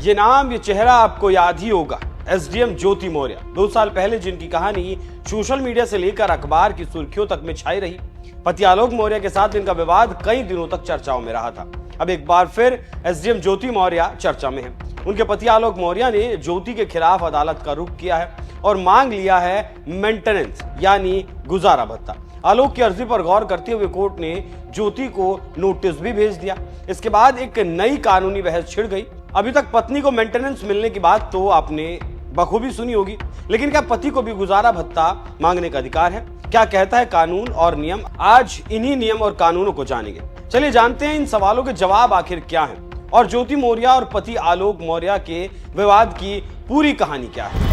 ये नाम, ये चेहरा आपको याद ही होगा, एसडीएम ज्योति मौर्य। 2 साल पहले जिनकी कहानी सोशल मीडिया से लेकर अखबार की सुर्खियों तक में छाई रही। पति आलोक मौर्य के साथ इनका विवाद कई दिनों तक चर्चाओं में रहा था। अब एक बार फिर एसडीएम ज्योति मौर्य चर्चा में है। उनके पति आलोक मौर्य ने ज्योति के खिलाफ अदालत का रुख किया है और मांग लिया है मेंटेनेंस यानी गुजारा भत्ता। आलोक की अर्जी पर गौर करते हुए कोर्ट ने ज्योति को नोटिस भी भेज दिया। इसके बाद एक नई कानूनी बहस छिड़ गई। अभी तक पत्नी को मेंटेनेंस मिलने की बात तो आपने बखूबी सुनी होगी, लेकिन क्या पति को भी गुजारा भत्ता मांगने का अधिकार है? क्या कहता है कानून और नियम? आज इन्हीं नियम और कानूनों को जानेंगे। चलिए जानते हैं इन सवालों के जवाब आखिर क्या हैं और ज्योति मौर्य और पति आलोक मौर्य के विवाद की पूरी कहानी क्या है।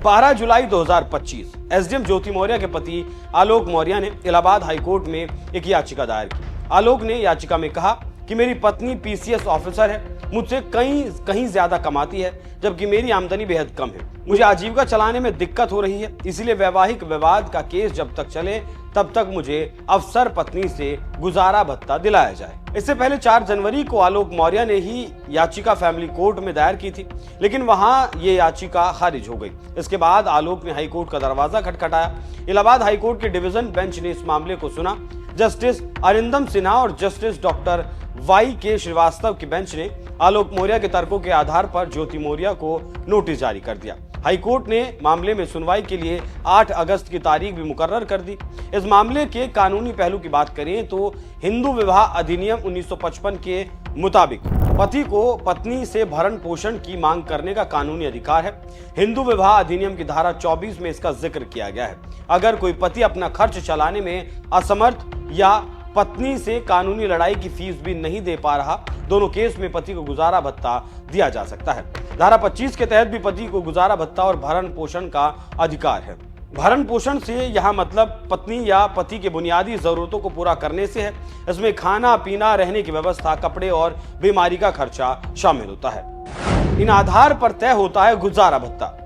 12 जुलाई 2025 एसडीएम ज्योति मौर्य के पति आलोक मौर्य ने इलाहाबाद हाईकोर्ट में एक याचिका दायर की। आलोक ने याचिका में कहा कि मेरी पत्नी पीसीएस ऑफिसर है, मुझसे कहीं ज्यादा कमाती है, जबकि मेरी आमदनी बेहद कम है। मुझे आजीविका चलाने में दिक्कत हो रही है, इसलिए वैवाहिक विवाद का केस जब तक चले तब तक मुझे अफसर पत्नी से गुजारा भत्ता दिलाया जाए। इससे पहले 4 जनवरी को आलोक मौर्य ने ही याचिका फैमिली कोर्ट में दायर की थी, लेकिन वहां ये याचिका खारिज हो गई। इसके बाद आलोक ने हाईकोर्ट का दरवाजा खटखटाया। इलाहाबाद हाईकोर्ट के डिवीजन बेंच ने इस मामले को सुना। जस्टिस अरिंदम सिन्हा और जस्टिस डॉक्टर वाई के श्रीवास्तव की बेंच ने आलोक मौर्य के तर्कों के आधार पर ज्योति मौर्य को नोटिस जारी कर दिया। हाईकोर्ट ने मामले में सुनवाई के लिए 8 अगस्त की तारीख भी मुकर्रर कर दी। इस मामले के कानूनी पहलू की बात करें तो हिंदू विवाह अधिनियम 1955 के मुताबिक पति को पत्नी से भरण पोषण की मांग करने का कानूनी अधिकार है। हिंदू विवाह अधिनियम की धारा 24 में इसका जिक्र किया गया है। अगर कोई पति अपना खर्च चलाने में असमर्थ या पत्नी से कानूनी लड़ाई की फीस भी नहीं दे पा रहा, दोनों केस में पति को गुजारा भत्ता दिया जा सकता है। धारा 25 के तहत भी पति को गुजारा भत्ता और भरण पोषण का अधिकार है। भरण पोषण से यहाँ मतलब पत्नी या पति के बुनियादी जरूरतों को पूरा करने से है। इसमें खाना पीना, रहने की व्यवस्था, कपड़े और बीमारी का खर्चा शामिल होता है। इन आधार पर तय होता है गुजारा भत्ता।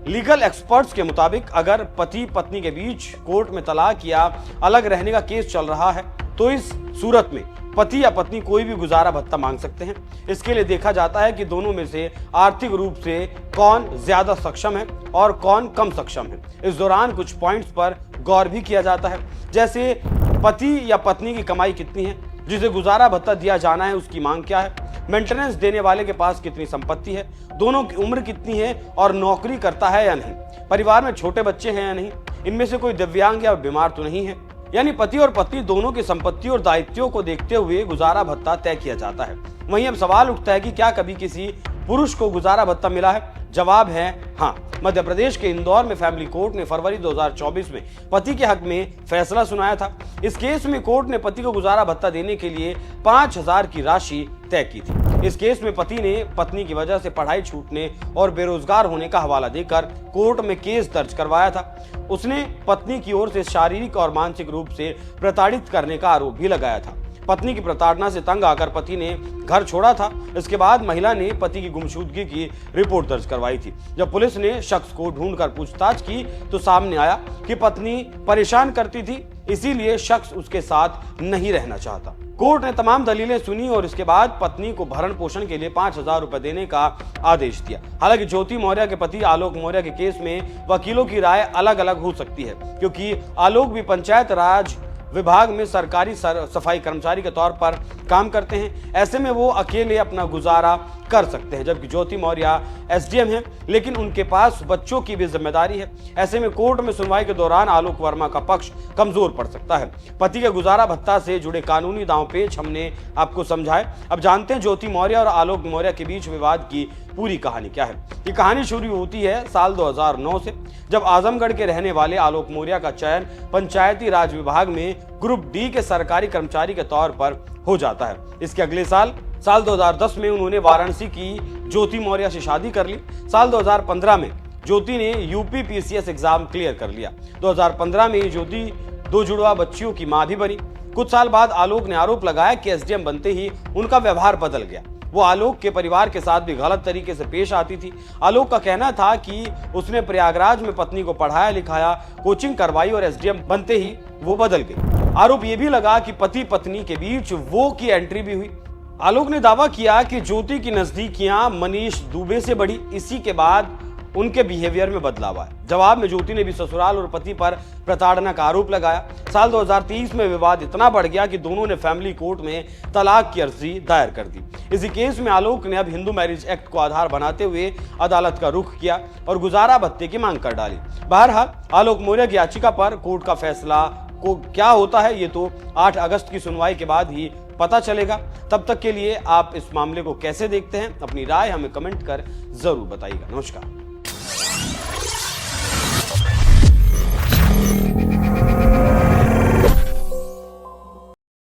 लीगल एक्सपर्ट्स के मुताबिक अगर पति पत्नी के बीच कोर्ट में तलाक या अलग रहने का केस चल रहा है तो इस सूरत में पति या पत्नी कोई भी गुजारा भत्ता मांग सकते हैं। इसके लिए देखा जाता है कि दोनों में से आर्थिक रूप से कौन ज्यादा सक्षम है और कौन कम सक्षम है। इस दौरान कुछ पॉइंट्स पर गौर भी किया जाता है, जैसे पति या पत्नी की कमाई कितनी है, जिसे गुजारा भत्ता दिया जाना है उसकी मांग क्या है, मेंटेनेंस देने वाले के पास कितनी संपत्ति है, दोनों की उम्र कितनी है और नौकरी करता है या नहीं, परिवार में छोटे बच्चे हैं या नहीं, इनमें से कोई दिव्यांग या बीमार तो नहीं है। यानी पति और पत्नी दोनों की संपत्ति और दायित्वों को देखते हुए गुजारा भत्ता तय किया जाता है। वहीं अब सवाल उठता है कि क्या कभी किसी पुरुष को गुजारा भत्ता मिला है? जवाब है हाँ। मध्य प्रदेश के इंदौर में फैमिली कोर्ट ने फरवरी 2024 में पति के हक में फैसला सुनाया था। इस केस में कोर्ट ने पति को गुजारा भत्ता देने के लिए 5,000 की राशि तय की थी। इस केस में पति ने पत्नी की वजह से पढ़ाई छूटने और बेरोजगार होने का हवाला देकर कोर्ट में केस दर्ज करवाया था। उसने पत्नी की ओर से शारीरिक और मानसिक रूप से प्रताड़ित करने का आरोप भी लगाया था। पत्नी की प्रताड़ना से तंग आकर पति ने घर छोड़ा था। इसके बाद महिला ने पति की गुमशुदगी की रिपोर्ट दर्ज करवाई थी। जब पुलिस ने शख्स को ढूंढकर पूछताछ की तो सामने आया कि पत्नी परेशान करती थी, इसीलिए शख्स उसके साथ नहीं रहना चाहता। कोर्ट ने तमाम दलीलें सुनी और इसके बाद पत्नी को भरण पोषण के लिए 5,000 रुपए देने का आदेश दिया। हालांकि ज्योति मौर्य के पति आलोक मौर्य के केस में वकीलों की राय अलग अलग हो सकती है, क्योंकि आलोक भी पंचायत राज विभाग में सरकारी सफाई कर्मचारी के तौर पर काम करते हैं। ऐसे में वो अकेले अपना गुजारा कर सकते हैं, जबकि ज्योति मौर्य एसडीएम है, लेकिन उनके पास बच्चों की भी जिम्मेदारी है। ऐसे में कोर्ट में सुनवाई के दौरान आलोक वर्मा का पक्ष कमजोर पड़ सकता है। पति के गुजारा भत्ता से जुड़े कानूनी दांवपेच हमने आपको समझाए। अब जानते हैं ज्योति मौर्य और आलोक मौर्य के बीच विवाद की पूरी कहानी क्या है। ये कहानी शुरू होती है साल 2009 से, जब आजमगढ़ के रहने वाले आलोक मौर्य का चयन पंचायती राज विभाग में ग्रुप डी के सरकारी कर्मचारी के तौर पर हो जाता है। इसके अगले साल 2010 में उन्होंने वाराणसी की ज्योति मौर्य से शादी कर ली। साल 2015 में ज्योति ने यूपी पीसीएस एग्जाम क्लियर कर लिया। 2015 में ज्योति 2 जुड़वा बच्चियों की मां भी बनी। कुछ साल बाद आलोक ने आरोप लगाया कि एसडीएम बनते ही उनका व्यवहार बदल गया। वो आलोक के परिवार के साथ भी गलत तरीके से पेश आती थी। आलोक का कहना था कि उसने प्रयागराज में पत्नी को पढ़ाया लिखाया, कोचिंग करवाई और एसडीएम बनते ही वो बदल गई। आरोप यह भी लगा कि पति पत्नी के बीच वो की एंट्री भी हुई। आलोक ने दावा किया कि ज्योति की नजदीकियां मनीष दुबे से बढ़ी, इसी के बाद उनके बिहेवियर में बदलाव आया। जवाब में ज्योति ने भी ससुराल और पति पर प्रताड़ना का आरोप लगाया। साल 2023 में विवाद इतना बढ़ गया कि दोनों ने फैमिली कोर्ट में तलाक की अर्जी दायर कर दी। इसी केस में आलोक ने अब हिंदू मैरिज एक्ट को आधार बनाते हुए अदालत का रुख किया और गुजारा भत्ते की मांग कर डाली। बहरहाल आलोक मौर्य की याचिका पर कोर्ट का फैसला को क्या होता है ये तो 8 अगस्त की सुनवाई के बाद ही पता चलेगा। तब तक के लिए आप इस मामले को कैसे देखते हैं, अपनी राय हमें कमेंट कर जरूर बताइएगा। नमस्कार।